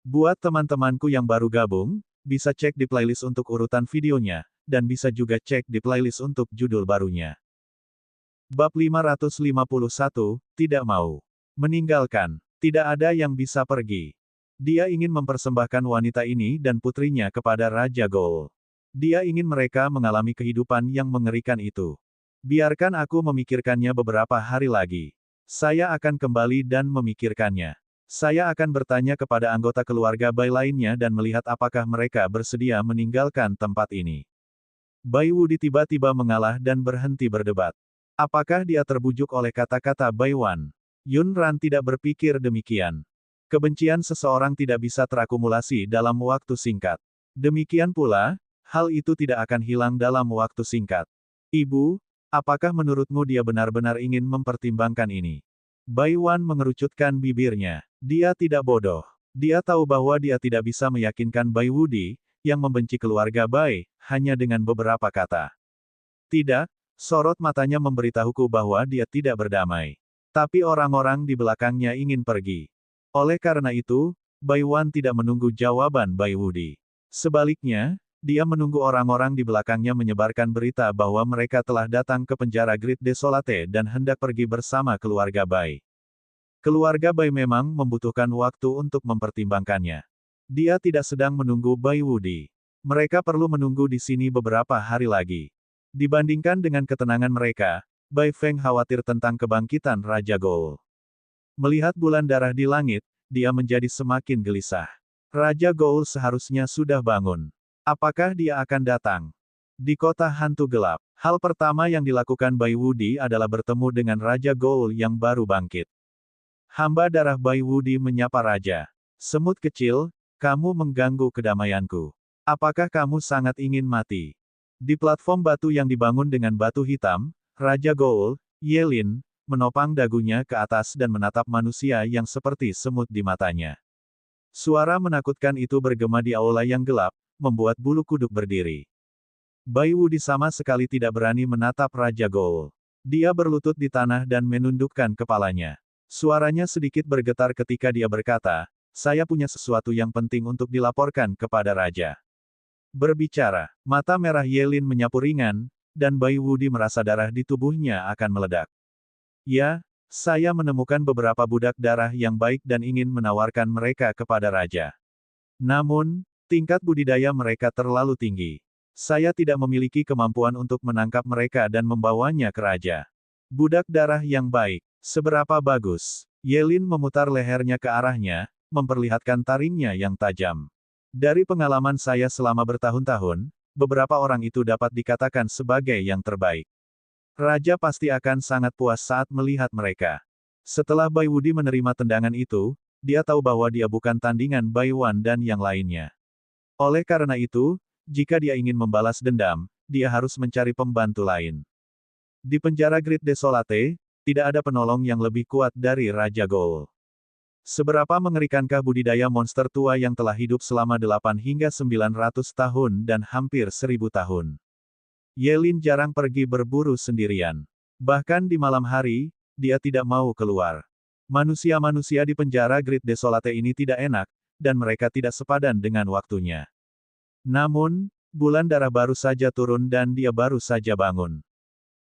Buat teman-temanku yang baru gabung, bisa cek di playlist untuk urutan videonya, dan bisa juga cek di playlist untuk judul barunya. Bab 551, Tidak Mau. Meninggalkan. Tidak ada yang bisa pergi. Dia ingin mempersembahkan wanita ini dan putrinya kepada Raja Goal. Dia ingin mereka mengalami kehidupan yang mengerikan itu. Biarkan aku memikirkannya beberapa hari lagi. Saya akan kembali dan memikirkannya. Saya akan bertanya kepada anggota keluarga Bai lainnya dan melihat apakah mereka bersedia meninggalkan tempat ini. Bai Wudi tiba-tiba mengalah dan berhenti berdebat. Apakah dia terbujuk oleh kata-kata Bai Wan? Yun Ran tidak berpikir demikian. Kebencian seseorang tidak bisa terakumulasi dalam waktu singkat. Demikian pula, hal itu tidak akan hilang dalam waktu singkat. Ibu, apakah menurutmu dia benar-benar ingin mempertimbangkan ini? Bai Wan mengerucutkan bibirnya. Dia tidak bodoh. Dia tahu bahwa dia tidak bisa meyakinkan Bai Wudi, yang membenci keluarga Bai, hanya dengan beberapa kata. Tidak, sorot matanya memberitahuku bahwa dia tidak berdamai. Tapi orang-orang di belakangnya ingin pergi. Oleh karena itu, Bai Wan tidak menunggu jawaban Bai Wudi. Sebaliknya, dia menunggu orang-orang di belakangnya menyebarkan berita bahwa mereka telah datang ke penjara Great Desolate dan hendak pergi bersama keluarga Bai. Keluarga Bai memang membutuhkan waktu untuk mempertimbangkannya. Dia tidak sedang menunggu Bai Wudi. Mereka perlu menunggu di sini beberapa hari lagi. Dibandingkan dengan ketenangan mereka, Bai Feng khawatir tentang kebangkitan Raja Goal. Melihat bulan darah di langit, dia menjadi semakin gelisah. Raja Goal seharusnya sudah bangun. Apakah dia akan datang? Di kota hantu gelap, hal pertama yang dilakukan Bai Wudi adalah bertemu dengan Raja Goal yang baru bangkit. Hamba darah Bai Wudi menyapa Raja. Semut kecil, kamu mengganggu kedamaianku. Apakah kamu sangat ingin mati? Di platform batu yang dibangun dengan batu hitam, Raja Goal, Yelin, menopang dagunya ke atas dan menatap manusia yang seperti semut di matanya. Suara menakutkan itu bergema di aula yang gelap, membuat bulu kuduk berdiri. Bai Wudi sama sekali tidak berani menatap Raja Goal. Dia berlutut di tanah dan menundukkan kepalanya. Suaranya sedikit bergetar ketika dia berkata, saya punya sesuatu yang penting untuk dilaporkan kepada Raja. Berbicara, mata merah Yelin menyapu ringan, dan Bai Wudi merasa darah di tubuhnya akan meledak. Ya, saya menemukan beberapa budak darah yang baik dan ingin menawarkan mereka kepada Raja. Namun, tingkat budidaya mereka terlalu tinggi. Saya tidak memiliki kemampuan untuk menangkap mereka dan membawanya ke Raja. Budak darah yang baik, seberapa bagus? Yelin memutar lehernya ke arahnya, memperlihatkan taringnya yang tajam. Dari pengalaman saya selama bertahun-tahun, beberapa orang itu dapat dikatakan sebagai yang terbaik. Raja pasti akan sangat puas saat melihat mereka. Setelah Bai Wudi menerima tendangan itu, dia tahu bahwa dia bukan tandingan Bai Wan dan yang lainnya. Oleh karena itu, jika dia ingin membalas dendam, dia harus mencari pembantu lain. Di penjara Great Desolate, tidak ada penolong yang lebih kuat dari Raja Goal. Seberapa mengerikankah budidaya monster tua yang telah hidup selama 8 hingga 900 tahun dan hampir 1000 tahun. Yelin jarang pergi berburu sendirian. Bahkan di malam hari, dia tidak mau keluar. Manusia-manusia di penjara Great Desolate ini tidak enak, dan mereka tidak sepadan dengan waktunya. Namun, bulan darah baru saja turun dan dia baru saja bangun.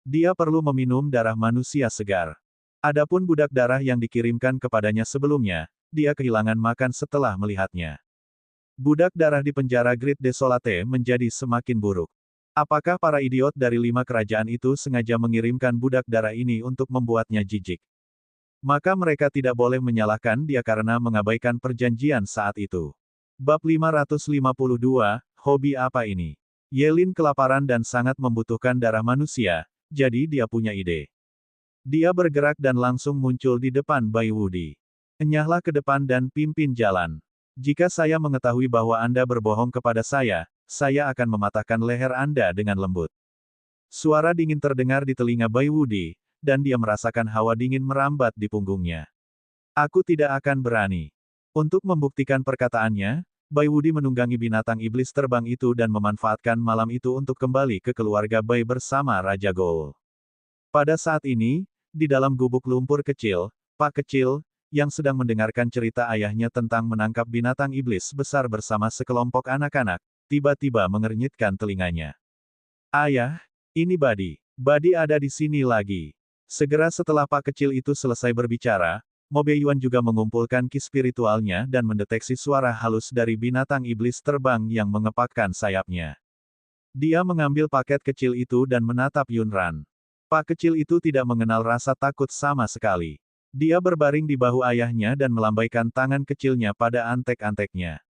Dia perlu meminum darah manusia segar. Adapun budak darah yang dikirimkan kepadanya sebelumnya, dia kehilangan makan setelah melihatnya. Budak darah di penjara Great Desolate menjadi semakin buruk. Apakah para idiot dari 5 kerajaan itu sengaja mengirimkan budak darah ini untuk membuatnya jijik? Maka mereka tidak boleh menyalahkan dia karena mengabaikan perjanjian saat itu. Bab 552, Hobi apa ini? Yelin kelaparan dan sangat membutuhkan darah manusia, jadi dia punya ide. Dia bergerak dan langsung muncul di depan Bai Wudi. Enyahlah ke depan dan pimpin jalan. Jika saya mengetahui bahwa Anda berbohong kepada saya akan mematahkan leher Anda dengan lembut. Suara dingin terdengar di telinga Bai Wudi, dan dia merasakan hawa dingin merambat di punggungnya. Aku tidak akan berani. Untuk membuktikan perkataannya, Bai Wudi menunggangi binatang iblis terbang itu dan memanfaatkan malam itu untuk kembali ke keluarga Bai bersama Raja Goal. Pada saat ini, di dalam gubuk lumpur kecil, Pak Kecil, yang sedang mendengarkan cerita ayahnya tentang menangkap binatang iblis besar bersama sekelompok anak-anak, tiba-tiba mengernyitkan telinganya. Ayah, ini Buddy. Buddy ada di sini lagi. Segera setelah Pak kecil itu selesai berbicara, Mo Beiyuan juga mengumpulkan ki spiritualnya dan mendeteksi suara halus dari binatang iblis terbang yang mengepakkan sayapnya. Dia mengambil paket kecil itu dan menatap Yunran. Pak kecil itu tidak mengenal rasa takut sama sekali. Dia berbaring di bahu ayahnya dan melambaikan tangan kecilnya pada antek-anteknya.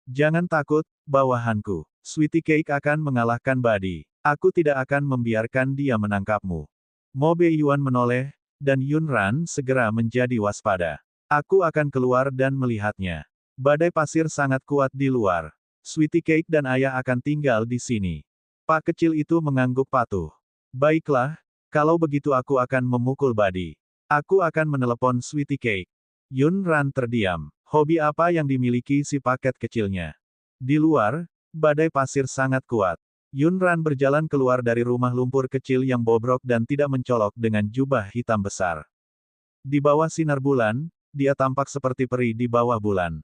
Jangan takut, bawahanku. Sweetie Cake akan mengalahkan Buddy. Aku tidak akan membiarkan dia menangkapmu. Mo Beiyuan menoleh, dan Yunran segera menjadi waspada. Aku akan keluar dan melihatnya. Badai pasir sangat kuat di luar. Sweetie Cake dan ayah akan tinggal di sini. Pak kecil itu mengangguk patuh. Baiklah, kalau begitu aku akan memukul Buddy. Aku akan menelepon Sweetie Cake. Yunran terdiam. Hobi apa yang dimiliki si paket kecilnya? Di luar, badai pasir sangat kuat. Yunran berjalan keluar dari rumah lumpur kecil yang bobrok dan tidak mencolok dengan jubah hitam besar. Di bawah sinar bulan, dia tampak seperti peri di bawah bulan.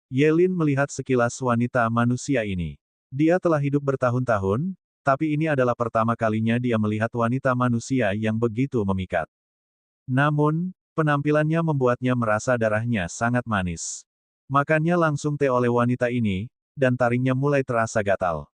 Yelin melihat sekilas wanita manusia ini. Dia telah hidup bertahun-tahun, tapi ini adalah pertama kalinya dia melihat wanita manusia yang begitu memikat. Namun, penampilannya membuatnya merasa darahnya sangat manis. Makannya langsung teh oleh wanita ini, dan taringnya mulai terasa gatal.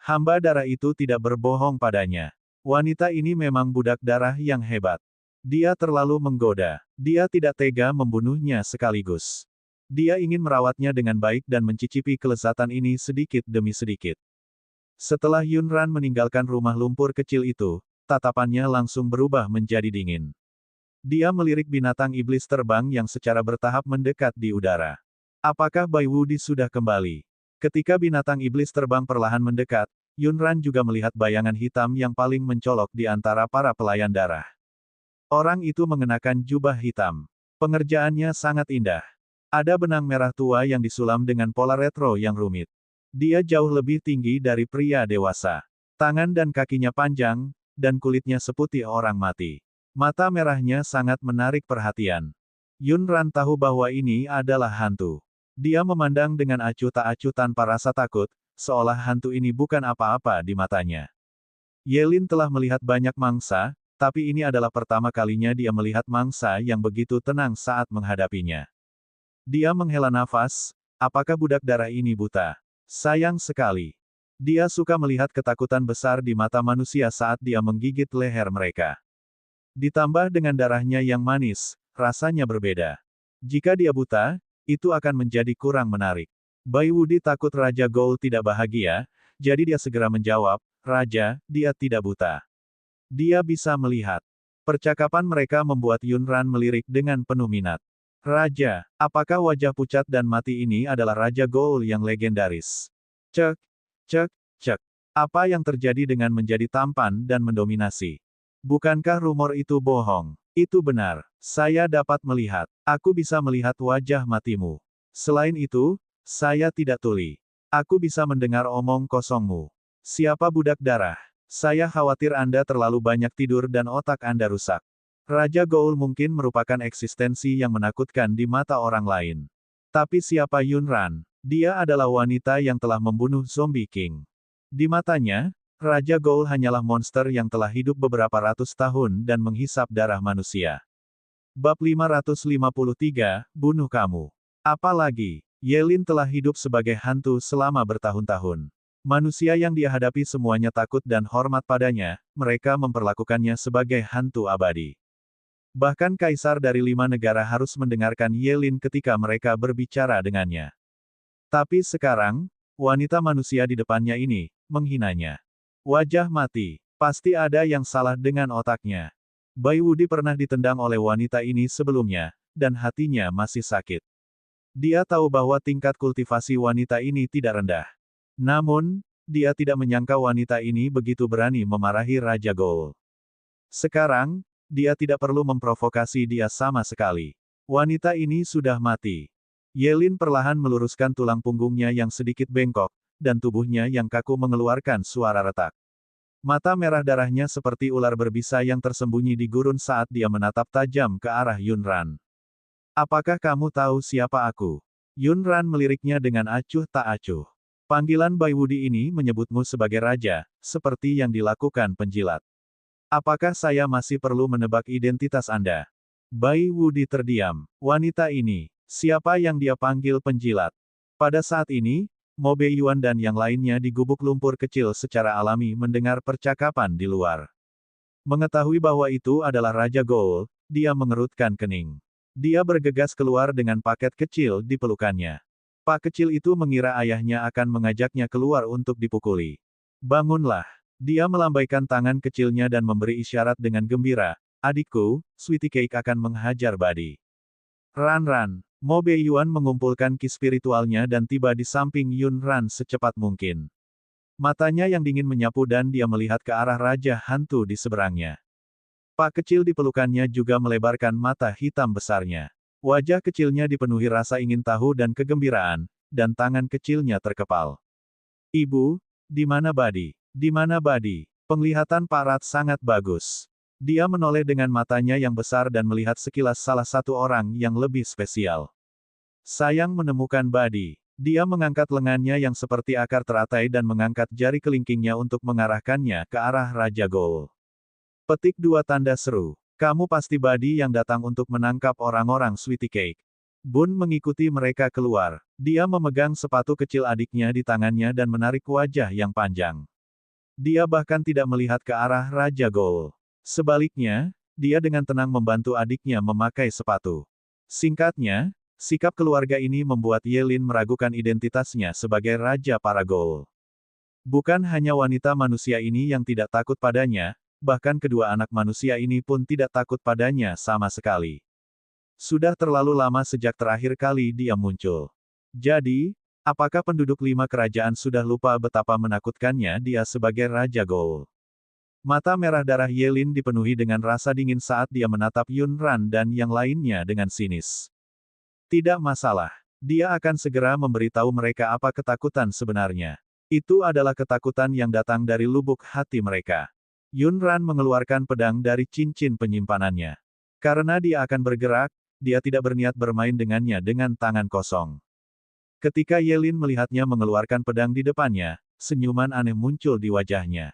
Hamba darah itu tidak berbohong padanya. Wanita ini memang budak darah yang hebat. Dia terlalu menggoda. Dia tidak tega membunuhnya sekaligus. Dia ingin merawatnya dengan baik dan mencicipi kelezatan ini sedikit demi sedikit. Setelah Yunran meninggalkan rumah lumpur kecil itu, tatapannya langsung berubah menjadi dingin. Dia melirik binatang iblis terbang yang secara bertahap mendekat di udara. Apakah Bai Wudi sudah kembali? Ketika binatang iblis terbang perlahan mendekat, Yunran juga melihat bayangan hitam yang paling mencolok di antara para pelayan darah. Orang itu mengenakan jubah hitam. Pengerjaannya sangat indah. Ada benang merah tua yang disulam dengan pola retro yang rumit. Dia jauh lebih tinggi dari pria dewasa. Tangan dan kakinya panjang, dan kulitnya seputih orang mati. Mata merahnya sangat menarik perhatian. Yunran tahu bahwa ini adalah hantu. Dia memandang dengan acuh tak acuh tanpa rasa takut, seolah hantu ini bukan apa-apa di matanya. Yelin telah melihat banyak mangsa, tapi ini adalah pertama kalinya dia melihat mangsa yang begitu tenang saat menghadapinya. Dia menghela nafas, apakah budak darah ini buta? Sayang sekali. Dia suka melihat ketakutan besar di mata manusia saat dia menggigit leher mereka. Ditambah dengan darahnya yang manis, rasanya berbeda. Jika dia buta, itu akan menjadi kurang menarik. Bai Wudi takut Raja Goul tidak bahagia, jadi dia segera menjawab, Raja, dia tidak buta. Dia bisa melihat. Percakapan mereka membuat Yunran melirik dengan penuh minat. Raja, apakah wajah pucat dan mati ini adalah Raja Goul yang legendaris? Cek, cek, cek. Apa yang terjadi dengan menjadi tampan dan mendominasi? Bukankah rumor itu bohong? Itu benar. Saya dapat melihat. Aku bisa melihat wajah matimu. Selain itu, saya tidak tuli. Aku bisa mendengar omong kosongmu. Siapa budak darah? Saya khawatir Anda terlalu banyak tidur dan otak Anda rusak. Raja Goul mungkin merupakan eksistensi yang menakutkan di mata orang lain. Tapi siapa Yunran? Dia adalah wanita yang telah membunuh Zombie King. Di matanya, Raja Goul hanyalah monster yang telah hidup beberapa ratus tahun dan menghisap darah manusia. Bab 553, Bunuh Kamu. Apalagi, Yelin telah hidup sebagai hantu selama bertahun-tahun. Manusia yang dia hadapi semuanya takut dan hormat padanya, mereka memperlakukannya sebagai hantu abadi. Bahkan kaisar dari 5 negara harus mendengarkan Yelin ketika mereka berbicara dengannya. Tapi sekarang, wanita manusia di depannya ini, menghinanya. Wajah mati. Pasti ada yang salah dengan otaknya. Bai Wudi pernah ditendang oleh wanita ini sebelumnya, dan hatinya masih sakit. Dia tahu bahwa tingkat kultivasi wanita ini tidak rendah. Namun, dia tidak menyangka wanita ini begitu berani memarahi Raja Goul. Sekarang, dia tidak perlu memprovokasi dia sama sekali. Wanita ini sudah mati. Yelin perlahan meluruskan tulang punggungnya yang sedikit bengkok, dan tubuhnya yang kaku mengeluarkan suara retak. Mata merah darahnya seperti ular berbisa yang tersembunyi di gurun saat dia menatap tajam ke arah Yunran. Apakah kamu tahu siapa aku? Yun Ran meliriknya dengan acuh tak acuh. Panggilan Bai Wudi ini menyebutmu sebagai raja, seperti yang dilakukan penjilat. Apakah saya masih perlu menebak identitas Anda? Bai Wudi terdiam. Wanita ini, siapa yang dia panggil penjilat? Pada saat ini, Mo Beiyuan dan yang lainnya di gubuk lumpur kecil secara alami mendengar percakapan di luar. Mengetahui bahwa itu adalah Raja Goul, dia mengerutkan kening. Dia bergegas keluar dengan paket kecil di pelukannya. Pak kecil itu mengira ayahnya akan mengajaknya keluar untuk dipukuli. Bangunlah. Dia melambaikan tangan kecilnya dan memberi isyarat dengan gembira. Adikku, Sweetie Cake akan menghajar Buddy. Ran. Mo Beiyuan mengumpulkan ki spiritualnya dan tiba di samping Yun Ran secepat mungkin. Matanya yang dingin menyapu dan dia melihat ke arah Raja Hantu di seberangnya. Pak kecil di pelukannya juga melebarkan mata hitam besarnya. Wajah kecilnya dipenuhi rasa ingin tahu dan kegembiraan, dan tangan kecilnya terkepal. Ibu, di mana Buddy? Di mana Buddy? Penglihatan Pak Rat sangat bagus. Dia menoleh dengan matanya yang besar dan melihat sekilas salah satu orang yang lebih spesial. Sayang menemukan Buddy. Dia mengangkat lengannya yang seperti akar teratai dan mengangkat jari kelingkingnya untuk mengarahkannya ke arah Raja Goul. Petik 2 tanda seru. Kamu pasti Buddy yang datang untuk menangkap orang-orang Sweetie Cake. Bun mengikuti mereka keluar. Dia memegang sepatu kecil adiknya di tangannya dan menarik wajah yang panjang. Dia bahkan tidak melihat ke arah Raja Goul. Sebaliknya, dia dengan tenang membantu adiknya memakai sepatu. Singkatnya, sikap keluarga ini membuat Yelin meragukan identitasnya sebagai Raja para Goul. Bukan hanya wanita manusia ini yang tidak takut padanya, bahkan kedua anak manusia ini pun tidak takut padanya sama sekali. Sudah terlalu lama sejak terakhir kali dia muncul. Jadi, apakah penduduk 5 kerajaan sudah lupa betapa menakutkannya dia sebagai Raja Goul? Mata merah darah Yelin dipenuhi dengan rasa dingin saat dia menatap Yun Ran dan yang lainnya dengan sinis. Tidak masalah. Dia akan segera memberitahu mereka apa ketakutan sebenarnya. Itu adalah ketakutan yang datang dari lubuk hati mereka. Yun Ran mengeluarkan pedang dari cincin penyimpanannya. Karena dia akan bergerak, dia tidak berniat bermain dengannya dengan tangan kosong. Ketika Yelin melihatnya mengeluarkan pedang di depannya, senyuman aneh muncul di wajahnya.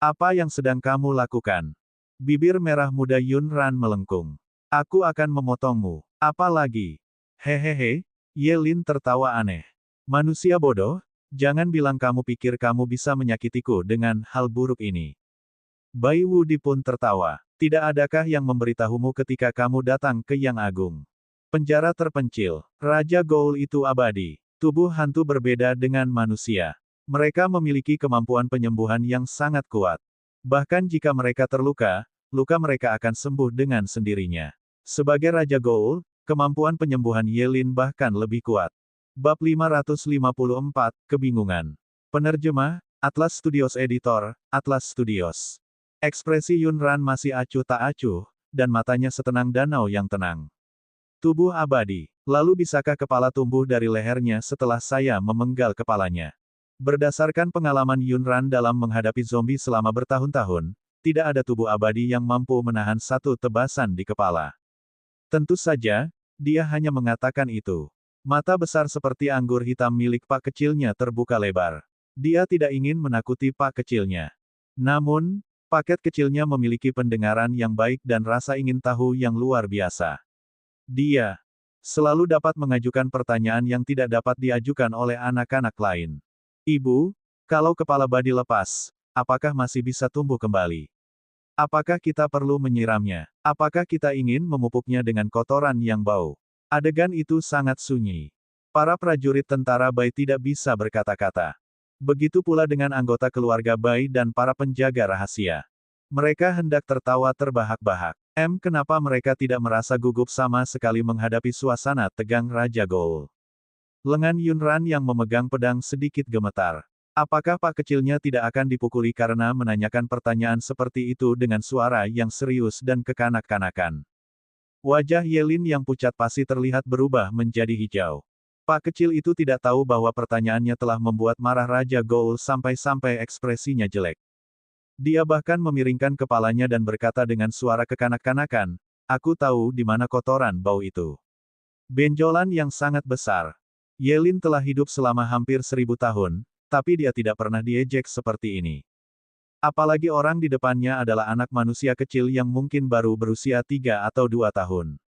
Apa yang sedang kamu lakukan? Bibir merah muda Yun Ran melengkung. Aku akan memotongmu. Apa lagi? Hehehe, Yelin tertawa aneh. Manusia bodoh, jangan bilang kamu pikir kamu bisa menyakitiku dengan hal buruk ini. Bai Wudi pun tertawa. Tidak adakah yang memberitahumu ketika kamu datang ke Yang Agung? Penjara terpencil. Raja Goul itu abadi. Tubuh hantu berbeda dengan manusia. Mereka memiliki kemampuan penyembuhan yang sangat kuat. Bahkan jika mereka terluka, luka mereka akan sembuh dengan sendirinya. Sebagai Raja Goul, kemampuan penyembuhan Yelin bahkan lebih kuat. Bab 554, Kebingungan. Penerjemah, Atlas Studios Editor, Atlas Studios. Ekspresi Yun Ran masih acuh tak acuh, dan matanya setenang danau yang tenang. Tubuh abadi. Lalu bisakah kepala tumbuh dari lehernya setelah saya memenggal kepalanya? Berdasarkan pengalaman Yun Ran dalam menghadapi zombie selama bertahun-tahun, tidak ada tubuh abadi yang mampu menahan satu tebasan di kepala. Tentu saja, dia hanya mengatakan itu. Mata besar seperti anggur hitam milik Pak kecilnya terbuka lebar. Dia tidak ingin menakuti Pak kecilnya. Namun, paket kecilnya memiliki pendengaran yang baik dan rasa ingin tahu yang luar biasa. Dia selalu dapat mengajukan pertanyaan yang tidak dapat diajukan oleh anak-anak lain. Ibu, kalau kepala Buddy lepas, apakah masih bisa tumbuh kembali? Apakah kita perlu menyiramnya? Apakah kita ingin memupuknya dengan kotoran yang bau? Adegan itu sangat sunyi. Para prajurit tentara Bai tidak bisa berkata-kata. Begitu pula dengan anggota keluarga Bai dan para penjaga rahasia. Mereka hendak tertawa terbahak-bahak. Kenapa mereka tidak merasa gugup sama sekali menghadapi suasana tegang Raja Goul? Lengan Yun Ran yang memegang pedang sedikit gemetar. Apakah Pak kecilnya tidak akan dipukuli karena menanyakan pertanyaan seperti itu dengan suara yang serius dan kekanak-kanakan? Wajah Yelin yang pucat pasi terlihat berubah menjadi hijau. Pak kecil itu tidak tahu bahwa pertanyaannya telah membuat marah Raja Goul sampai-sampai ekspresinya jelek. Dia bahkan memiringkan kepalanya dan berkata dengan suara kekanak-kanakan, "Aku tahu di mana kotoran bau itu." Benjolan yang sangat besar. Yelin telah hidup selama hampir 1000 tahun, tapi dia tidak pernah diejek seperti ini. Apalagi orang di depannya adalah anak manusia kecil yang mungkin baru berusia 3 atau 2 tahun.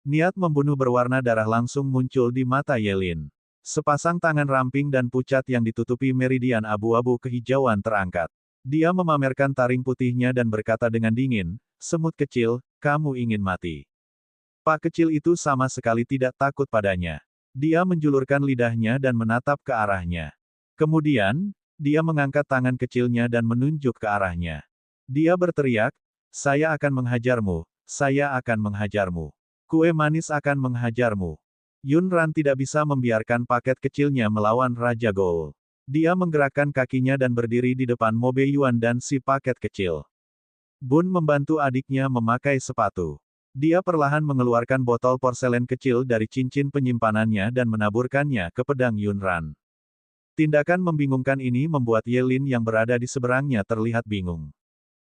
Niat membunuh berwarna darah langsung muncul di mata Yelin. Sepasang tangan ramping dan pucat yang ditutupi meridian abu-abu kehijauan terangkat. Dia memamerkan taring putihnya dan berkata dengan dingin, "Semut kecil, kamu ingin mati." Pak kecil itu sama sekali tidak takut padanya. Dia menjulurkan lidahnya dan menatap ke arahnya. Kemudian, dia mengangkat tangan kecilnya dan menunjuk ke arahnya. Dia berteriak, "Saya akan menghajarmu, saya akan menghajarmu. Kue manis akan menghajarmu." Yunran tidak bisa membiarkan paket kecilnya melawan Raja Goul. Dia menggerakkan kakinya dan berdiri di depan Mobe Yuan dan si paket kecil. Bun membantu adiknya memakai sepatu. Dia perlahan mengeluarkan botol porselen kecil dari cincin penyimpanannya dan menaburkannya ke pedang Yunran. Tindakan membingungkan ini membuat Yelin yang berada di seberangnya terlihat bingung.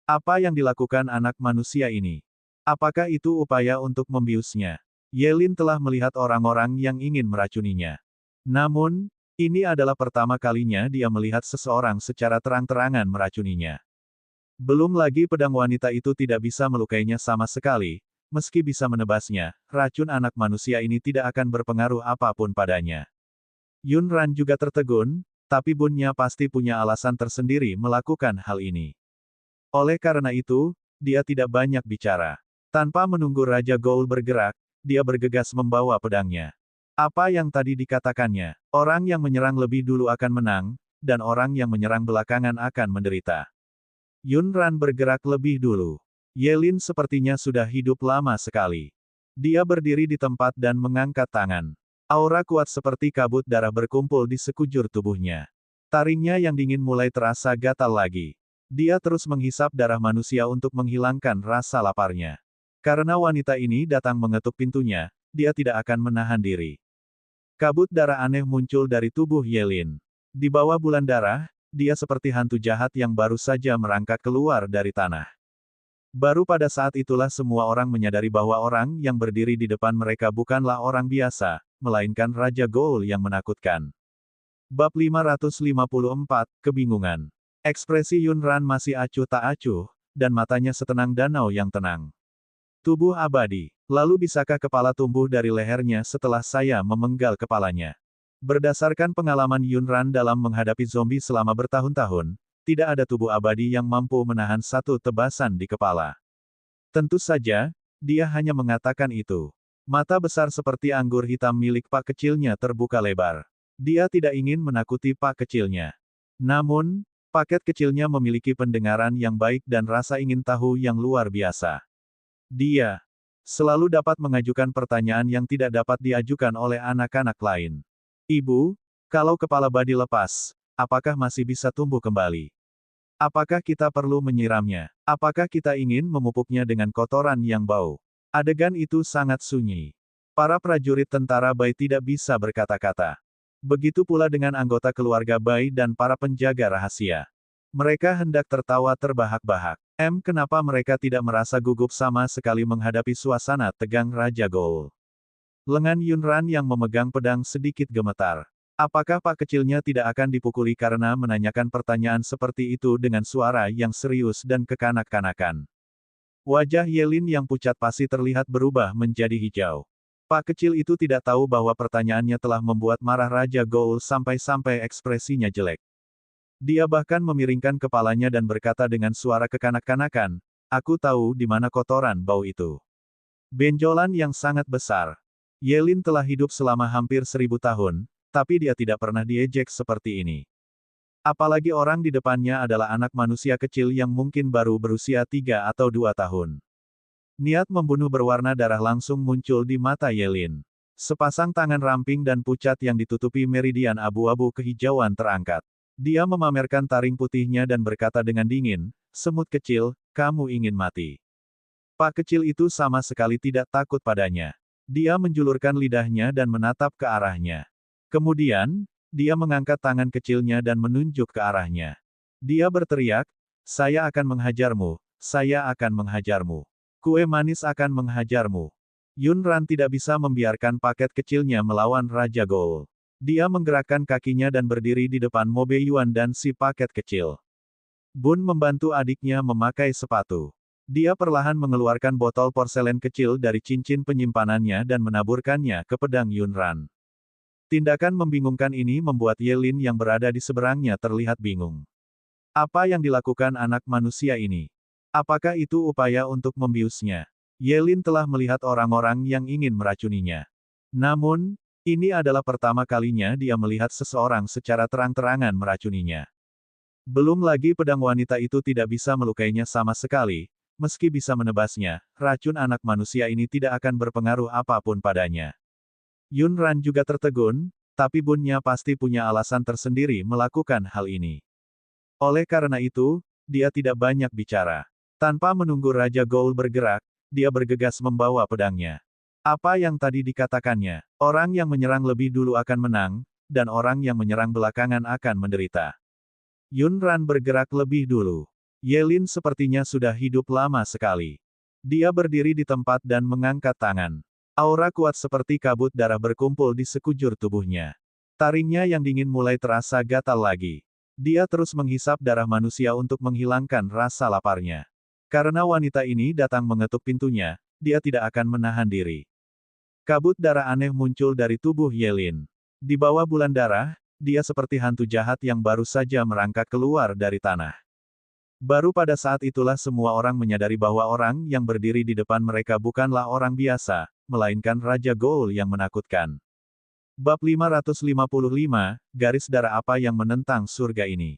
Apa yang dilakukan anak manusia ini? Apakah itu upaya untuk membiusnya? Yelin telah melihat orang-orang yang ingin meracuninya. Namun, ini adalah pertama kalinya dia melihat seseorang secara terang-terangan meracuninya. Belum lagi pedang wanita itu tidak bisa melukainya sama sekali. Meski bisa menebasnya, racun anak manusia ini tidak akan berpengaruh apapun padanya. Yunran juga tertegun, tapi bunnya pasti punya alasan tersendiri melakukan hal ini. Oleh karena itu, dia tidak banyak bicara. Tanpa menunggu Raja Goul bergerak, dia bergegas membawa pedangnya. Apa yang tadi dikatakannya, orang yang menyerang lebih dulu akan menang, dan orang yang menyerang belakangan akan menderita. Yunran bergerak lebih dulu. Yelin sepertinya sudah hidup lama sekali. Dia berdiri di tempat dan mengangkat tangan. Aura kuat seperti kabut darah berkumpul di sekujur tubuhnya. Taringnya yang dingin mulai terasa gatal lagi. Dia terus menghisap darah manusia untuk menghilangkan rasa laparnya. Karena wanita ini datang mengetuk pintunya, dia tidak akan menahan diri. Kabut darah aneh muncul dari tubuh Yelin. Di bawah bulan darah, dia seperti hantu jahat yang baru saja merangkak keluar dari tanah. Baru pada saat itulah semua orang menyadari bahwa orang yang berdiri di depan mereka bukanlah orang biasa, melainkan Raja Goul yang menakutkan. Bab 554, Kebingungan. Ekspresi Yunran masih acuh tak acuh, dan matanya setenang danau yang tenang. Tubuh abadi. Lalu bisakah kepala tumbuh dari lehernya setelah saya memenggal kepalanya? Berdasarkan pengalaman Yunran dalam menghadapi zombie selama bertahun-tahun, tidak ada tubuh abadi yang mampu menahan satu tebasan di kepala. Tentu saja, dia hanya mengatakan itu. Mata besar seperti anggur hitam milik Pak kecilnya terbuka lebar. Dia tidak ingin menakuti Pak kecilnya. Namun, paket kecilnya memiliki pendengaran yang baik dan rasa ingin tahu yang luar biasa. Dia selalu dapat mengajukan pertanyaan yang tidak dapat diajukan oleh anak-anak lain. "Ibu, kalau kepala badi lepas, apakah masih bisa tumbuh kembali? Apakah kita perlu menyiramnya? Apakah kita ingin memupuknya dengan kotoran yang bau?" Adegan itu sangat sunyi. Para prajurit tentara Bai tidak bisa berkata-kata. Begitu pula dengan anggota keluarga Bai dan para penjaga rahasia. Mereka hendak tertawa terbahak-bahak. Kenapa mereka tidak merasa gugup sama sekali menghadapi suasana tegang Raja Goul? Lengan Yunran yang memegang pedang sedikit gemetar. Apakah Pak kecilnya tidak akan dipukuli karena menanyakan pertanyaan seperti itu dengan suara yang serius dan kekanak-kanakan? Wajah Yelin yang pucat pasi terlihat berubah menjadi hijau. Pak kecil itu tidak tahu bahwa pertanyaannya telah membuat marah Raja Goul sampai-sampai ekspresinya jelek. Dia bahkan memiringkan kepalanya dan berkata dengan suara kekanak-kanakan, "Aku tahu di mana kotoran bau itu." Benjolan yang sangat besar. Yelin telah hidup selama hampir 1000 tahun, tapi dia tidak pernah diejek seperti ini. Apalagi orang di depannya adalah anak manusia kecil yang mungkin baru berusia 3 atau 2 tahun. Niat membunuh berwarna darah langsung muncul di mata Yelin. Sepasang tangan ramping dan pucat yang ditutupi meridian abu-abu kehijauan terangkat. Dia memamerkan taring putihnya dan berkata dengan dingin, "Semut kecil, kamu ingin mati." Pak kecil itu sama sekali tidak takut padanya. Dia menjulurkan lidahnya dan menatap ke arahnya. Kemudian, dia mengangkat tangan kecilnya dan menunjuk ke arahnya. Dia berteriak, "Saya akan menghajarmu, saya akan menghajarmu. Kue manis akan menghajarmu." Yunran tidak bisa membiarkan paket kecilnya melawan Raja Goul. Dia menggerakkan kakinya dan berdiri di depan Mo Beiyuan dan si paket kecil. Bun membantu adiknya memakai sepatu. Dia perlahan mengeluarkan botol porselen kecil dari cincin penyimpanannya dan menaburkannya ke pedang Yunran. Tindakan membingungkan ini membuat Yelin yang berada di seberangnya terlihat bingung. Apa yang dilakukan anak manusia ini? Apakah itu upaya untuk membiusnya? Yelin telah melihat orang-orang yang ingin meracuninya. Namun, ini adalah pertama kalinya dia melihat seseorang secara terang-terangan meracuninya. Belum lagi pedang wanita itu tidak bisa melukainya sama sekali, meski bisa menebasnya, racun anak manusia ini tidak akan berpengaruh apapun padanya. Yunran juga tertegun, tapi Bunnya pasti punya alasan tersendiri melakukan hal ini. Oleh karena itu, dia tidak banyak bicara. Tanpa menunggu Raja Goul bergerak, dia bergegas membawa pedangnya. Apa yang tadi dikatakannya, orang yang menyerang lebih dulu akan menang, dan orang yang menyerang belakangan akan menderita. Yunran bergerak lebih dulu. Yelin sepertinya sudah hidup lama sekali. Dia berdiri di tempat dan mengangkat tangan. Aura kuat seperti kabut darah berkumpul di sekujur tubuhnya. Taringnya yang dingin mulai terasa gatal lagi. Dia terus menghisap darah manusia untuk menghilangkan rasa laparnya. Karena wanita ini datang mengetuk pintunya, dia tidak akan menahan diri. Kabut darah aneh muncul dari tubuh Yelin. Di bawah bulan darah, dia seperti hantu jahat yang baru saja merangkak keluar dari tanah. Baru pada saat itulah semua orang menyadari bahwa orang yang berdiri di depan mereka bukanlah orang biasa, melainkan Raja Goul yang menakutkan. Bab 555, Garis Darah Apa yang Menentang Surga Ini.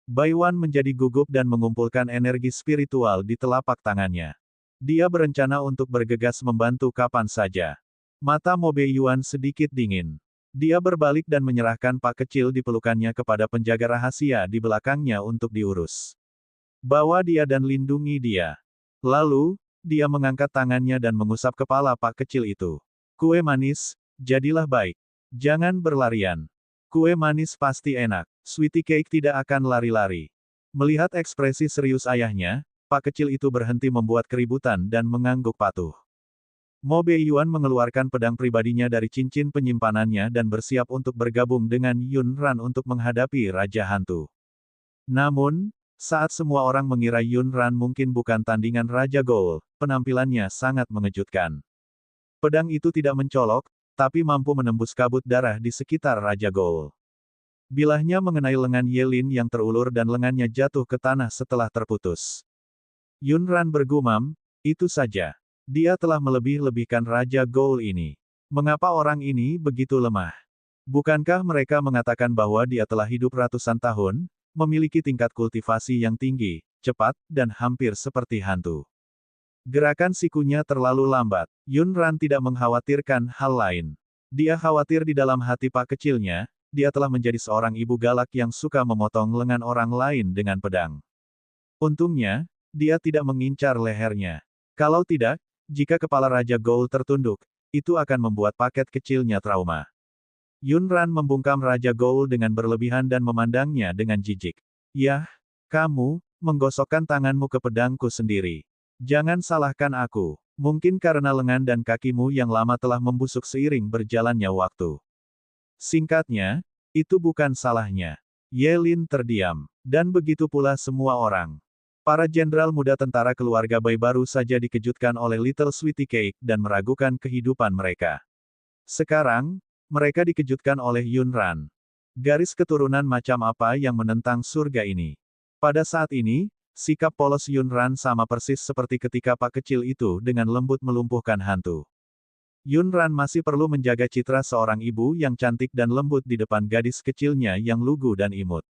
Baiwan menjadi gugup dan mengumpulkan energi spiritual di telapak tangannya. Dia berencana untuk bergegas membantu kapan saja. Mata Mo Beiyuan sedikit dingin. Dia berbalik dan menyerahkan pak kecil di pelukannya kepada penjaga rahasia di belakangnya untuk diurus. Bawa dia dan lindungi dia. Lalu, dia mengangkat tangannya dan mengusap kepala pak kecil itu. Kue manis, jadilah baik. Jangan berlarian. Kue manis pasti enak. Sweetie Cake tidak akan lari-lari. Melihat ekspresi serius ayahnya, pak kecil itu berhenti membuat keributan dan mengangguk patuh. Mo Beiyuan mengeluarkan pedang pribadinya dari cincin penyimpanannya dan bersiap untuk bergabung dengan Yunran untuk menghadapi Raja Hantu. Namun, saat semua orang mengira Yunran mungkin bukan tandingan Raja Goul, penampilannya sangat mengejutkan. Pedang itu tidak mencolok, tapi mampu menembus kabut darah di sekitar Raja Goul. Bilahnya mengenai lengan Yelin yang terulur dan lengannya jatuh ke tanah setelah terputus. Yunran bergumam, itu saja. Dia telah melebih-lebihkan Raja Goul ini. Mengapa orang ini begitu lemah? Bukankah mereka mengatakan bahwa dia telah hidup ratusan tahun, memiliki tingkat kultivasi yang tinggi, cepat, dan hampir seperti hantu? Gerakan sikunya terlalu lambat. Yunran tidak mengkhawatirkan hal lain. Dia khawatir di dalam hati pak kecilnya, dia telah menjadi seorang ibu galak yang suka memotong lengan orang lain dengan pedang. Untungnya, dia tidak mengincar lehernya. Kalau tidak, jika kepala Raja Goul tertunduk, itu akan membuat paket kecilnya trauma. Yunran membungkam Raja Goul dengan berlebihan dan memandangnya dengan jijik. Yah, kamu, menggosokkan tanganmu ke pedangku sendiri. Jangan salahkan aku. Mungkin karena lengan dan kakimu yang lama telah membusuk seiring berjalannya waktu. Singkatnya, itu bukan salahnya. Yelin terdiam. Dan begitu pula semua orang. Para jenderal muda tentara keluarga Bai baru saja dikejutkan oleh Little Sweetie Cake dan meragukan kehidupan mereka. Sekarang, mereka dikejutkan oleh Yunran. Garis keturunan macam apa yang menentang surga ini? Pada saat ini, sikap polos Yunran sama persis seperti ketika pak kecil itu dengan lembut melumpuhkan hantu. Yunran masih perlu menjaga citra seorang ibu yang cantik dan lembut di depan gadis kecilnya yang lugu dan imut.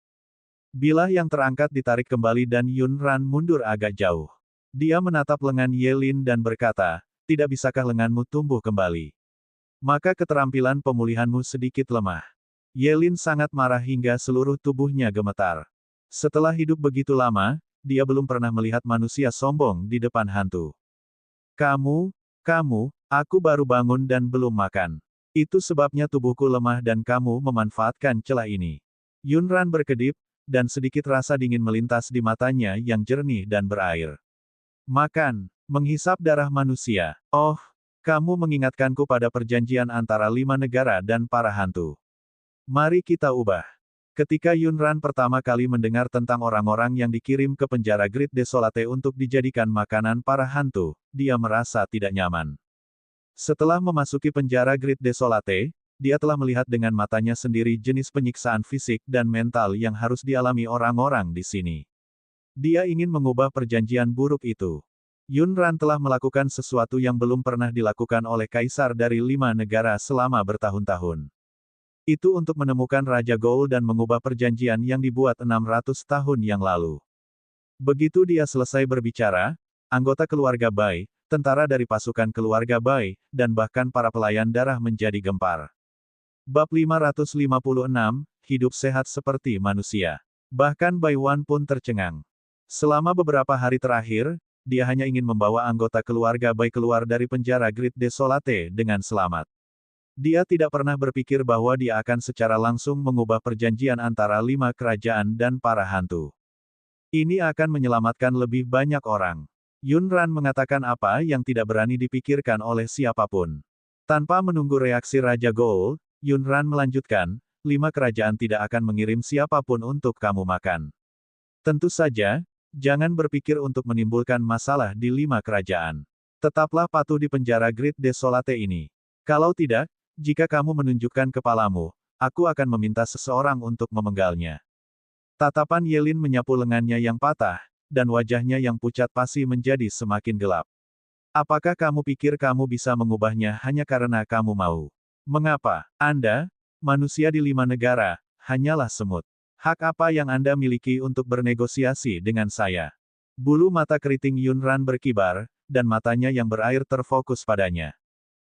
Bilah yang terangkat ditarik kembali dan Yunran mundur agak jauh. Dia menatap lengan Yelin dan berkata, tidak bisakah lenganmu tumbuh kembali? Maka keterampilan pemulihanmu sedikit lemah. Yelin sangat marah hingga seluruh tubuhnya gemetar. Setelah hidup begitu lama, dia belum pernah melihat manusia sombong di depan hantu. Kamu, aku baru bangun dan belum makan. Itu sebabnya tubuhku lemah dan kamu memanfaatkan celah ini. Yunran berkedip, dan sedikit rasa dingin melintas di matanya yang jernih dan berair. Makan, menghisap darah manusia. Oh, Kamu mengingatkanku pada perjanjian antara 5 negara dan para hantu. Mari kita ubah. Ketika Yunran pertama kali mendengar tentang orang-orang yang dikirim ke penjara Great Desolate untuk dijadikan makanan para hantu, dia merasa tidak nyaman. Setelah memasuki penjara Great Desolate, dia telah melihat dengan matanya sendiri jenis penyiksaan fisik dan mental yang harus dialami orang-orang di sini. Dia ingin mengubah perjanjian buruk itu. Yunran telah melakukan sesuatu yang belum pernah dilakukan oleh kaisar dari 5 negara selama bertahun-tahun. Itu untuk menemukan Raja Goul dan mengubah perjanjian yang dibuat 600 tahun yang lalu. Begitu dia selesai berbicara, anggota keluarga Bai, tentara dari pasukan keluarga Bai, dan bahkan para pelayan darah menjadi gempar. Bab 556, Hidup Sehat Seperti Manusia. Bahkan Bai Wan pun tercengang. Selama beberapa hari terakhir, dia hanya ingin membawa anggota keluarga Bai keluar dari penjara Great Desolate dengan selamat. Dia tidak pernah berpikir bahwa dia akan secara langsung mengubah perjanjian antara 5 kerajaan dan para hantu. Ini akan menyelamatkan lebih banyak orang. Yunran mengatakan apa yang tidak berani dipikirkan oleh siapapun. Tanpa menunggu reaksi Raja Goul, Yunran melanjutkan, 5 kerajaan tidak akan mengirim siapapun untuk kamu makan. Tentu saja, jangan berpikir untuk menimbulkan masalah di 5 kerajaan. Tetaplah patuh di penjara Great Desolate ini. Kalau tidak, jika kamu menunjukkan kepalamu, aku akan meminta seseorang untuk memenggalnya. Tatapan Yelin menyapu lengannya yang patah, dan wajahnya yang pucat pasi menjadi semakin gelap. Apakah kamu pikir kamu bisa mengubahnya hanya karena kamu mau? Mengapa? Anda, manusia di 5 negara, hanyalah semut. Hak apa yang Anda miliki untuk bernegosiasi dengan saya? Bulu mata keriting Yunran berkibar, dan matanya yang berair terfokus padanya.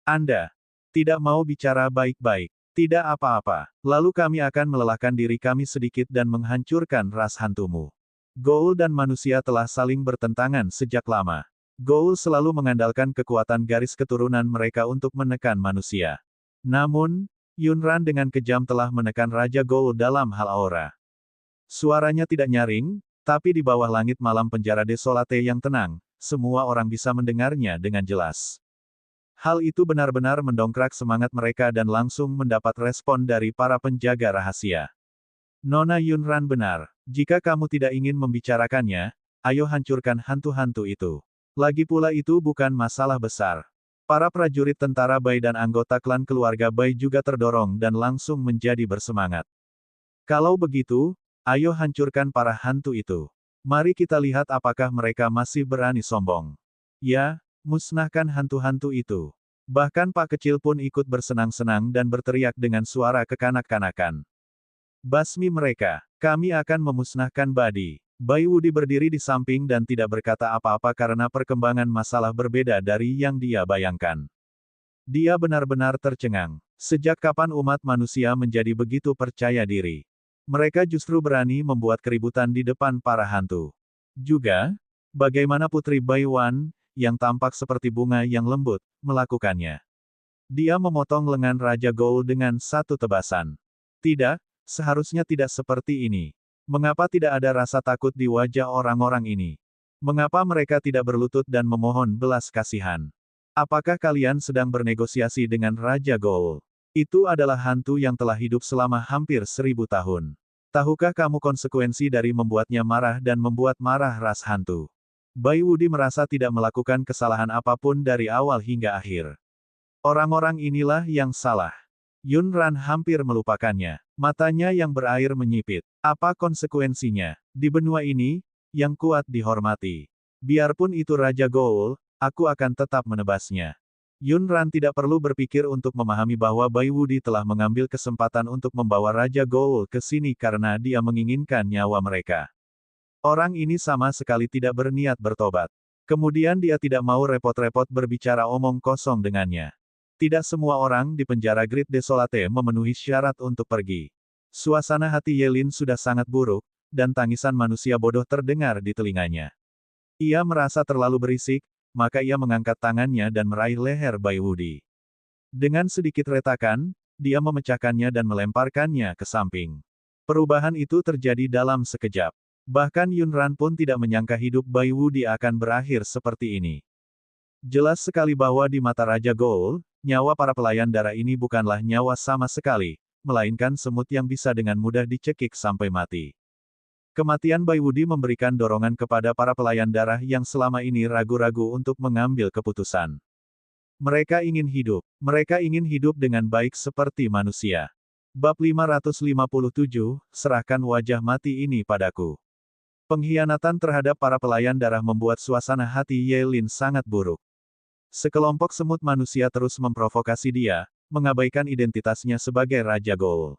Anda tidak mau bicara baik-baik. Tidak apa-apa. Lalu kami akan melelahkan diri kami sedikit dan menghancurkan ras hantumu. Goul dan manusia telah saling bertentangan sejak lama. Goul selalu mengandalkan kekuatan garis keturunan mereka untuk menekan manusia. Namun, Yunran dengan kejam telah menekan Raja Goul dalam hal aura. Suaranya tidak nyaring, tapi di bawah langit malam penjara Desolate yang tenang, semua orang bisa mendengarnya dengan jelas. Hal itu benar-benar mendongkrak semangat mereka dan langsung mendapat respon dari para penjaga rahasia. Nona Yunran benar. Jika kamu tidak ingin membicarakannya, ayo hancurkan hantu-hantu itu. Lagi pula itu bukan masalah besar. Para prajurit tentara Bai dan anggota klan keluarga Bai juga terdorong dan langsung menjadi bersemangat. Kalau begitu, ayo hancurkan para hantu itu. Mari kita lihat apakah mereka masih berani sombong. Ya, musnahkan hantu-hantu itu. Bahkan Pak Kecil pun ikut bersenang-senang dan berteriak dengan suara kekanak-kanakan. Basmi mereka. Kami akan memusnahkan Badi. Bai Wudi berdiri di samping dan tidak berkata apa-apa karena perkembangan masalah berbeda dari yang dia bayangkan. Dia benar-benar tercengang. Sejak kapan umat manusia menjadi begitu percaya diri? Mereka justru berani membuat keributan di depan para hantu. Juga, bagaimana Putri Bai Wan, yang tampak seperti bunga yang lembut, melakukannya. Dia memotong lengan Raja Goul dengan satu tebasan. Tidak, seharusnya tidak seperti ini. Mengapa tidak ada rasa takut di wajah orang-orang ini? Mengapa mereka tidak berlutut dan memohon belas kasihan? Apakah kalian sedang bernegosiasi dengan Raja Goul? Itu adalah hantu yang telah hidup selama hampir 1000 tahun. Tahukah kamu konsekuensi dari membuatnya marah dan membuat marah ras hantu? Bai Wudi merasa tidak melakukan kesalahan apapun dari awal hingga akhir. Orang-orang inilah yang salah. Yunran hampir melupakannya. Matanya yang berair menyipit. Apa konsekuensinya? Di benua ini, yang kuat dihormati. Biarpun itu Raja Goul, aku akan tetap menebasnya. Yunran tidak perlu berpikir untuk memahami bahwa Bai Wudi telah mengambil kesempatan untuk membawa Raja Goul ke sini karena dia menginginkan nyawa mereka. Orang ini sama sekali tidak berniat bertobat. Kemudian dia tidak mau repot-repot berbicara omong kosong dengannya. Tidak semua orang di penjara Great Desolate memenuhi syarat untuk pergi. Suasana hati Yelin sudah sangat buruk, dan tangisan manusia bodoh terdengar di telinganya. Ia merasa terlalu berisik, maka ia mengangkat tangannya dan meraih leher Bai Wudi. Dengan sedikit retakan, dia memecahkannya dan melemparkannya ke samping. Perubahan itu terjadi dalam sekejap. Bahkan Yunran pun tidak menyangka hidup Bai Wudi akan berakhir seperti ini. Jelas sekali bahwa di mata Raja Goul, nyawa para pelayan darah ini bukanlah nyawa sama sekali, melainkan semut yang bisa dengan mudah dicekik sampai mati. Kematian Bai Wudi memberikan dorongan kepada para pelayan darah yang selama ini ragu-ragu untuk mengambil keputusan. Mereka ingin hidup. Mereka ingin hidup dengan baik seperti manusia. Bab 557, serahkan wajah mati ini padaku. Pengkhianatan terhadap para pelayan darah membuat suasana hati Ye Lin sangat buruk. Sekelompok semut manusia terus memprovokasi dia, mengabaikan identitasnya sebagai Raja Goul.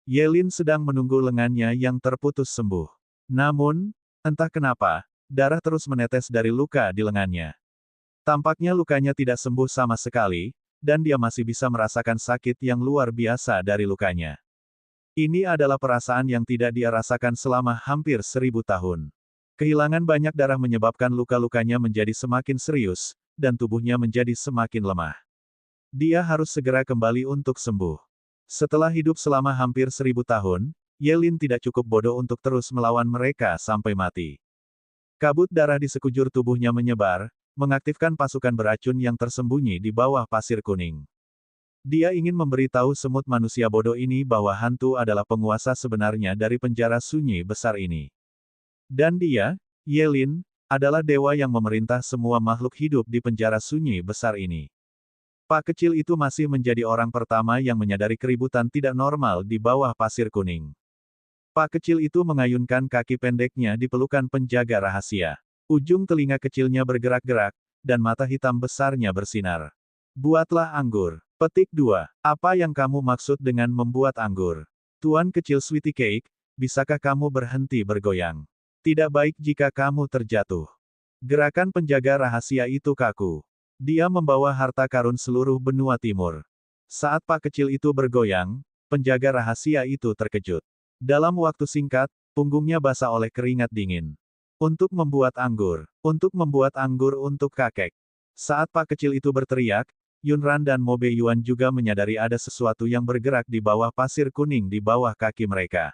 Ye Lin sedang menunggu lengannya yang terputus sembuh. Namun, entah kenapa, darah terus menetes dari luka di lengannya. Tampaknya lukanya tidak sembuh sama sekali, dan dia masih bisa merasakan sakit yang luar biasa dari lukanya. Ini adalah perasaan yang tidak dia rasakan selama hampir 1000 tahun. Kehilangan banyak darah menyebabkan luka-lukanya menjadi semakin serius, dan tubuhnya menjadi semakin lemah. Dia harus segera kembali untuk sembuh. Setelah hidup selama hampir 1000 tahun, Ye Lin tidak cukup bodoh untuk terus melawan mereka sampai mati. Kabut darah di sekujur tubuhnya menyebar, mengaktifkan pasukan beracun yang tersembunyi di bawah pasir kuning. Dia ingin memberitahu semut manusia bodoh ini bahwa hantu adalah penguasa sebenarnya dari penjara sunyi besar ini. Dan dia, Ye Lin, adalah dewa yang memerintah semua makhluk hidup di penjara sunyi besar ini. Pak kecil itu masih menjadi orang pertama yang menyadari keributan tidak normal di bawah pasir kuning. Pak kecil itu mengayunkan kaki pendeknya di pelukan penjaga rahasia. Ujung telinga kecilnya bergerak-gerak, dan mata hitam besarnya bersinar. Buatlah anggur. Petik 2. Apa yang kamu maksud dengan membuat anggur? Tuan kecil Sweetie Cake, bisakah kamu berhenti bergoyang? Tidak baik jika kamu terjatuh. Gerakan penjaga rahasia itu kaku. Dia membawa harta karun seluruh benua timur. Saat Pak kecil itu bergoyang, penjaga rahasia itu terkejut. Dalam waktu singkat, punggungnya basah oleh keringat dingin. Untuk membuat anggur untuk kakek. Saat Pak kecil itu berteriak, Yunran dan Mo Beiyuan juga menyadari ada sesuatu yang bergerak di bawah pasir kuning di bawah kaki mereka.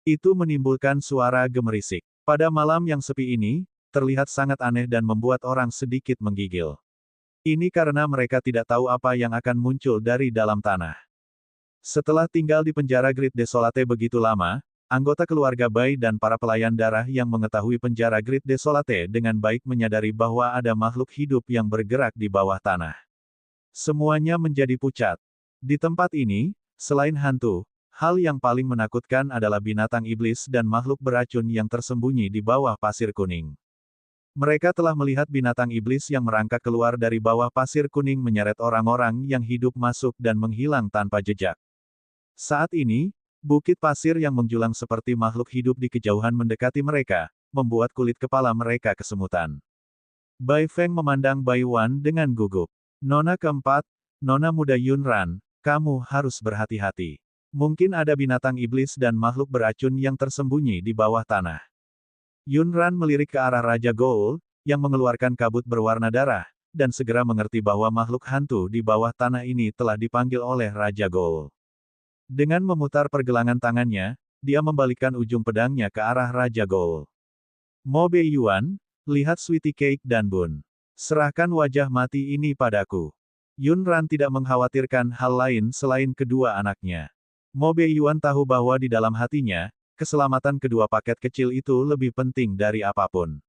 Itu menimbulkan suara gemerisik. Pada malam yang sepi ini, terlihat sangat aneh dan membuat orang sedikit menggigil. Ini karena mereka tidak tahu apa yang akan muncul dari dalam tanah. Setelah tinggal di penjara Great Desolate begitu lama, anggota keluarga Bai dan para pelayan darah yang mengetahui penjara Great Desolate dengan baik menyadari bahwa ada makhluk hidup yang bergerak di bawah tanah. Semuanya menjadi pucat. Di tempat ini, selain hantu, hal yang paling menakutkan adalah binatang iblis dan makhluk beracun yang tersembunyi di bawah pasir kuning. Mereka telah melihat binatang iblis yang merangkak keluar dari bawah pasir kuning menyeret orang-orang yang hidup masuk dan menghilang tanpa jejak. Saat ini, bukit pasir yang menjulang seperti makhluk hidup di kejauhan mendekati mereka, membuat kulit kepala mereka kesemutan. Bai Feng memandang Bai Wan dengan gugup. Nona keempat, Nona muda Yunran, kamu harus berhati-hati. Mungkin ada binatang iblis dan makhluk beracun yang tersembunyi di bawah tanah. Yunran melirik ke arah Raja Goul, yang mengeluarkan kabut berwarna darah, dan segera mengerti bahwa makhluk hantu di bawah tanah ini telah dipanggil oleh Raja Goul. Dengan memutar pergelangan tangannya, dia membalikkan ujung pedangnya ke arah Raja Goul. Mo Beiyuan, lihat Sweetie Cake dan Bun. Serahkan wajah mati ini padaku. Yunran tidak mengkhawatirkan hal lain selain kedua anaknya. Mo Beiyuan tahu bahwa di dalam hatinya, keselamatan kedua paket kecil itu lebih penting dari apapun.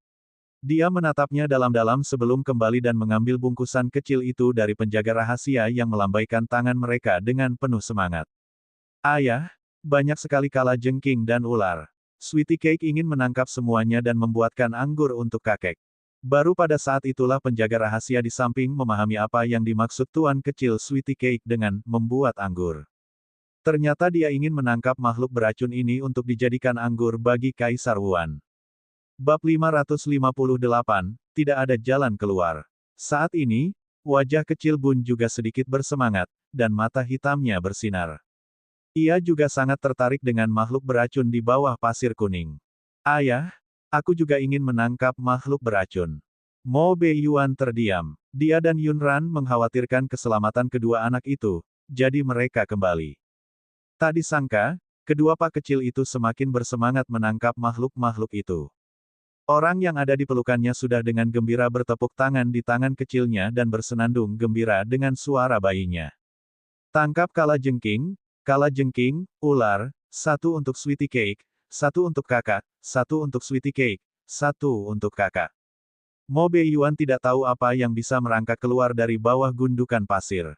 Dia menatapnya dalam-dalam sebelum kembali dan mengambil bungkusan kecil itu dari penjaga rahasia yang melambaikan tangan mereka dengan penuh semangat. Ayah, banyak sekali kalajengking dan ular. Sweetie Cake ingin menangkap semuanya dan membuatkan anggur untuk kakek. Baru pada saat itulah penjaga rahasia di samping memahami apa yang dimaksud tuan kecil Sweetie Cake dengan membuat anggur. Ternyata dia ingin menangkap makhluk beracun ini untuk dijadikan anggur bagi Kaisar Wuan. Bab 558, tidak ada jalan keluar. Saat ini, wajah kecil Bun juga sedikit bersemangat, dan mata hitamnya bersinar. Ia juga sangat tertarik dengan makhluk beracun di bawah pasir kuning. Ayah, aku juga ingin menangkap makhluk beracun. Mo Beiyuan terdiam. Dia dan Yunran mengkhawatirkan keselamatan kedua anak itu, jadi mereka kembali. Tak disangka, kedua pak kecil itu semakin bersemangat menangkap makhluk-makhluk itu. Orang yang ada di pelukannya sudah dengan gembira bertepuk tangan di tangan kecilnya dan bersenandung gembira dengan suara bayinya. Tangkap kala jengking, ular, satu untuk Sweetie Cake, satu untuk kakak, satu untuk Sweetie Cake, satu untuk kakak. Mo Beiyuan tidak tahu apa yang bisa merangkak keluar dari bawah gundukan pasir.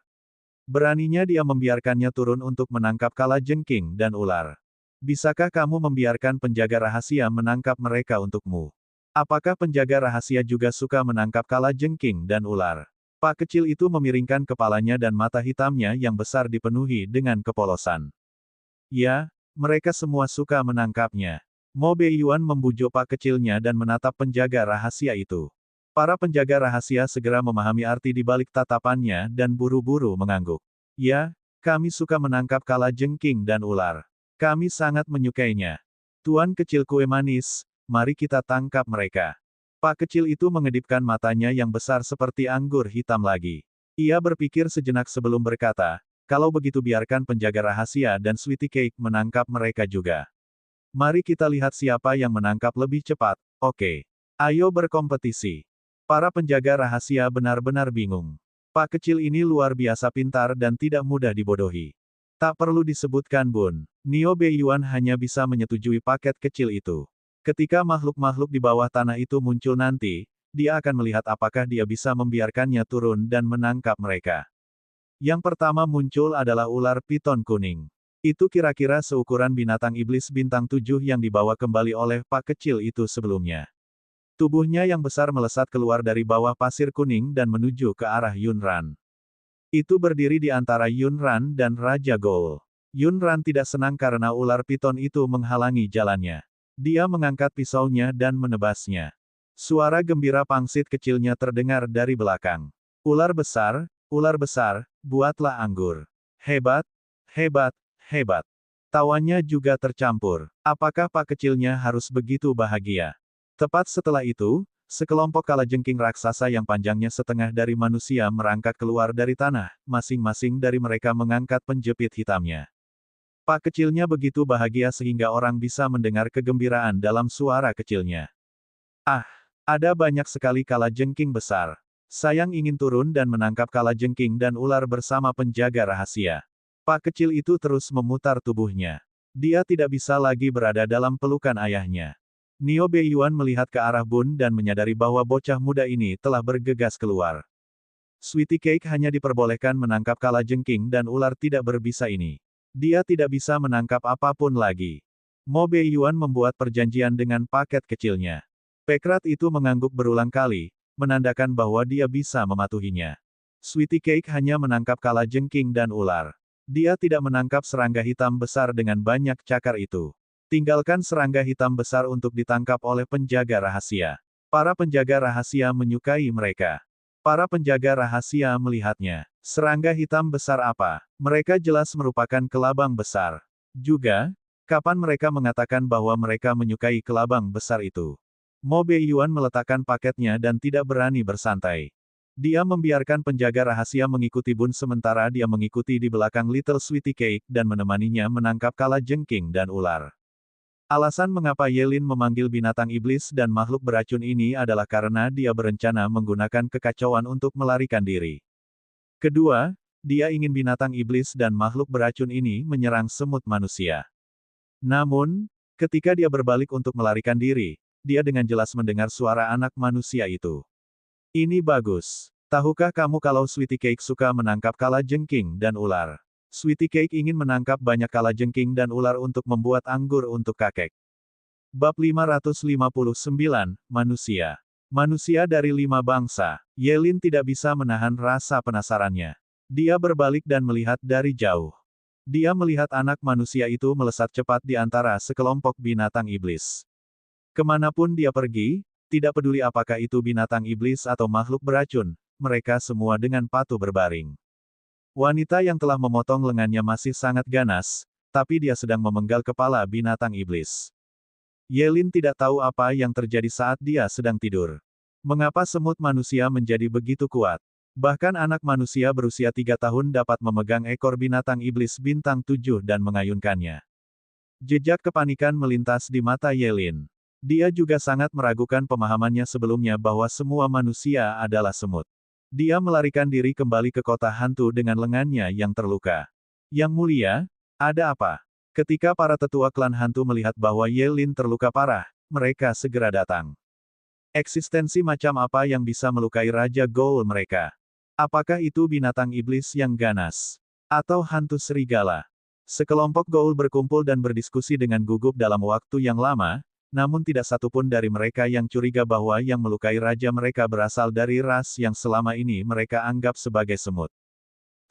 Beraninya dia membiarkannya turun untuk menangkap kala jengking dan ular. Bisakah kamu membiarkan penjaga rahasia menangkap mereka untukmu? Apakah penjaga rahasia juga suka menangkap kala jengking dan ular? Pak kecil itu memiringkan kepalanya dan mata hitamnya yang besar dipenuhi dengan kepolosan. Ya, mereka semua suka menangkapnya. Mo Beiyuan membujuk pak kecilnya dan menatap penjaga rahasia itu. Para penjaga rahasia segera memahami arti di balik tatapannya dan buru-buru mengangguk. Ya, kami suka menangkap kala jengking dan ular. Kami sangat menyukainya. Tuan kecil kue manis, mari kita tangkap mereka. Pak kecil itu mengedipkan matanya yang besar seperti anggur hitam lagi. Ia berpikir sejenak sebelum berkata, kalau begitu biarkan penjaga rahasia dan Sweetie Cake menangkap mereka juga. Mari kita lihat siapa yang menangkap lebih cepat, oke. Ayo berkompetisi. Para penjaga rahasia benar-benar bingung. Pak kecil ini luar biasa pintar dan tidak mudah dibodohi. Tak perlu disebutkan Bun, Nio Beiyuan hanya bisa menyetujui paket kecil itu. Ketika makhluk-makhluk di bawah tanah itu muncul nanti, dia akan melihat apakah dia bisa membiarkannya turun dan menangkap mereka. Yang pertama muncul adalah ular piton kuning. Itu kira-kira seukuran binatang iblis bintang 7 yang dibawa kembali oleh Pak kecil itu sebelumnya. Tubuhnya yang besar melesat keluar dari bawah pasir kuning dan menuju ke arah Yunran. Itu berdiri di antara Yunran dan Raja Goul. Yunran tidak senang karena ular piton itu menghalangi jalannya. Dia mengangkat pisaunya dan menebasnya. Suara gembira pangsit kecilnya terdengar dari belakang. Ular besar, buatlah anggur. Hebat, hebat, hebat. Tawanya juga tercampur. Apakah pak kecilnya harus begitu bahagia? Tepat setelah itu, sekelompok kalajengking raksasa yang panjangnya setengah dari manusia merangkak keluar dari tanah, masing-masing dari mereka mengangkat penjepit hitamnya. Pak kecilnya begitu bahagia sehingga orang bisa mendengar kegembiraan dalam suara kecilnya. Ah, ada banyak sekali kalajengking besar. Sayang ingin turun dan menangkap kalajengking dan ular bersama penjaga rahasia. Pak kecil itu terus memutar tubuhnya. Dia tidak bisa lagi berada dalam pelukan ayahnya. Nio Beiyuan melihat ke arah Bun dan menyadari bahwa bocah muda ini telah bergegas keluar. Sweetie Cake hanya diperbolehkan menangkap kalajengking dan ular tidak berbisa ini. Dia tidak bisa menangkap apapun lagi. Mo Beiyuan membuat perjanjian dengan paket kecilnya. Pekrat itu mengangguk berulang kali, menandakan bahwa dia bisa mematuhinya. Sweetie Cake hanya menangkap kalajengking dan ular. Dia tidak menangkap serangga hitam besar dengan banyak cakar itu. Tinggalkan serangga hitam besar untuk ditangkap oleh penjaga rahasia. Para penjaga rahasia menyukai mereka. Para penjaga rahasia melihatnya. Serangga hitam besar apa? Mereka jelas merupakan kelabang besar. Juga, kapan mereka mengatakan bahwa mereka menyukai kelabang besar itu? Mo Beiyuan meletakkan paketnya dan tidak berani bersantai. Dia membiarkan penjaga rahasia mengikuti Bun sementara dia mengikuti di belakang Little Sweetie Cake dan menemaninya menangkap kalajengking dan ular. Alasan mengapa Yelin memanggil binatang iblis dan makhluk beracun ini adalah karena dia berencana menggunakan kekacauan untuk melarikan diri. Kedua, dia ingin binatang iblis dan makhluk beracun ini menyerang semut manusia. Namun, ketika dia berbalik untuk melarikan diri, dia dengan jelas mendengar suara anak manusia itu. Ini bagus. Tahukah kamu kalau Sweetie Cake suka menangkap kalajengking dan ular? Sweetie Cake ingin menangkap banyak kalajengking dan ular untuk membuat anggur untuk kakek. Bab 559, Manusia. Manusia dari 5 bangsa. Yelin tidak bisa menahan rasa penasarannya. Dia berbalik dan melihat dari jauh. Dia melihat anak manusia itu melesat cepat di antara sekelompok binatang iblis. Kemanapun dia pergi, tidak peduli apakah itu binatang iblis atau makhluk beracun, mereka semua dengan patuh berbaring. Wanita yang telah memotong lengannya masih sangat ganas, tapi dia sedang memenggal kepala binatang iblis. Yelin tidak tahu apa yang terjadi saat dia sedang tidur. Mengapa semut manusia menjadi begitu kuat? Bahkan anak manusia berusia 3 tahun dapat memegang ekor binatang iblis bintang 7 dan mengayunkannya. Jejak kepanikan melintas di mata Yelin. Dia juga sangat meragukan pemahamannya sebelumnya bahwa semua manusia adalah semut. Dia melarikan diri kembali ke kota hantu dengan lengannya yang terluka. Yang mulia, ada apa? Ketika para tetua klan hantu melihat bahwa Ye Lin terluka parah, mereka segera datang. Eksistensi macam apa yang bisa melukai Raja Ghoul mereka? Apakah itu binatang iblis yang ganas? Atau hantu serigala? Sekelompok Ghoul berkumpul dan berdiskusi dengan gugup dalam waktu yang lama, namun tidak satupun dari mereka yang curiga bahwa yang melukai raja mereka berasal dari ras yang selama ini mereka anggap sebagai semut.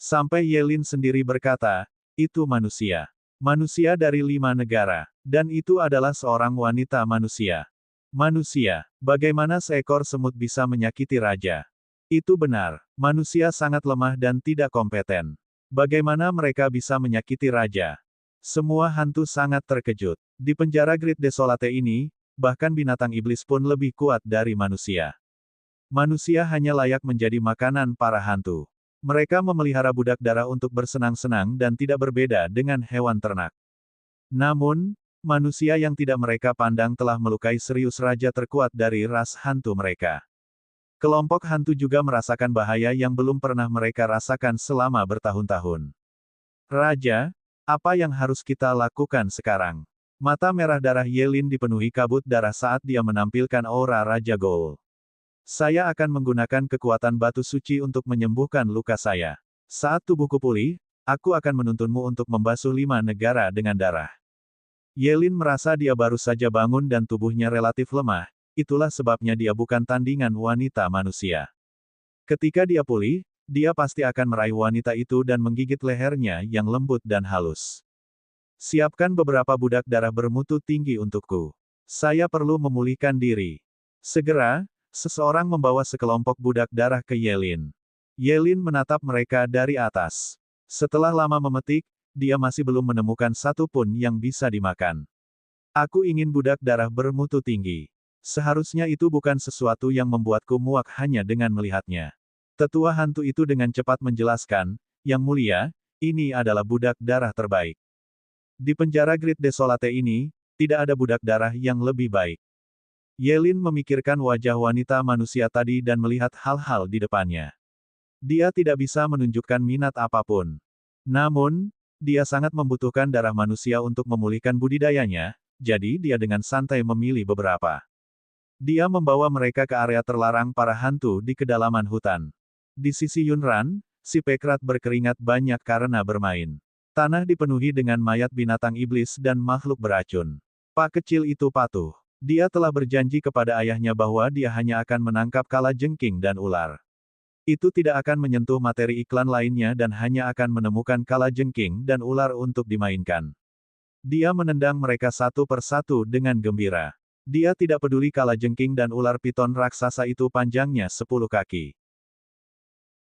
Sampai Ye Lin sendiri berkata, itu manusia. Manusia dari 5 negara. Dan itu adalah seorang wanita manusia. Manusia, bagaimana seekor semut bisa menyakiti raja? Itu benar, manusia sangat lemah dan tidak kompeten. Bagaimana mereka bisa menyakiti raja? Semua hantu sangat terkejut. Di penjara Great Desolate ini, bahkan binatang iblis pun lebih kuat dari manusia. Manusia hanya layak menjadi makanan para hantu. Mereka memelihara budak darah untuk bersenang-senang dan tidak berbeda dengan hewan ternak. Namun, manusia yang tidak mereka pandang telah melukai serius raja terkuat dari ras hantu mereka. Kelompok hantu juga merasakan bahaya yang belum pernah mereka rasakan selama bertahun-tahun. Raja, apa yang harus kita lakukan sekarang? Mata merah darah Ye Lin dipenuhi kabut darah saat dia menampilkan aura Raja Ghoul. Saya akan menggunakan kekuatan batu suci untuk menyembuhkan luka saya. Saat tubuhku pulih, aku akan menuntunmu untuk membasuh 5 negara dengan darah. Ye Lin merasa dia baru saja bangun dan tubuhnya relatif lemah, itulah sebabnya dia bukan tandingan wanita manusia. Ketika dia pulih, dia pasti akan meraih wanita itu dan menggigit lehernya yang lembut dan halus. Siapkan beberapa budak darah bermutu tinggi untukku. Saya perlu memulihkan diri. Segera, seseorang membawa sekelompok budak darah ke Ye Lin. Ye Lin menatap mereka dari atas. Setelah lama memetik, dia masih belum menemukan satu pun yang bisa dimakan. Aku ingin budak darah bermutu tinggi. Seharusnya itu bukan sesuatu yang membuatku muak hanya dengan melihatnya. Tetua hantu itu dengan cepat menjelaskan, Yang mulia, ini adalah budak darah terbaik. Di penjara Great Desolate ini, tidak ada budak darah yang lebih baik. Ye Lin memikirkan wajah wanita manusia tadi dan melihat hal-hal di depannya. Dia tidak bisa menunjukkan minat apapun. Namun, dia sangat membutuhkan darah manusia untuk memulihkan budidayanya, jadi dia dengan santai memilih beberapa. Dia membawa mereka ke area terlarang para hantu di kedalaman hutan. Di sisi Yunran, si Pekrat berkeringat banyak karena bermain. Tanah dipenuhi dengan mayat binatang iblis dan makhluk beracun. Pak kecil itu patuh. Dia telah berjanji kepada ayahnya bahwa dia hanya akan menangkap kalajengking dan ular. Itu tidak akan menyentuh materi iklan lainnya dan hanya akan menemukan kalajengking dan ular untuk dimainkan. Dia menendang mereka satu persatu dengan gembira. Dia tidak peduli kalajengking dan ular piton raksasa itu panjangnya 10 kaki.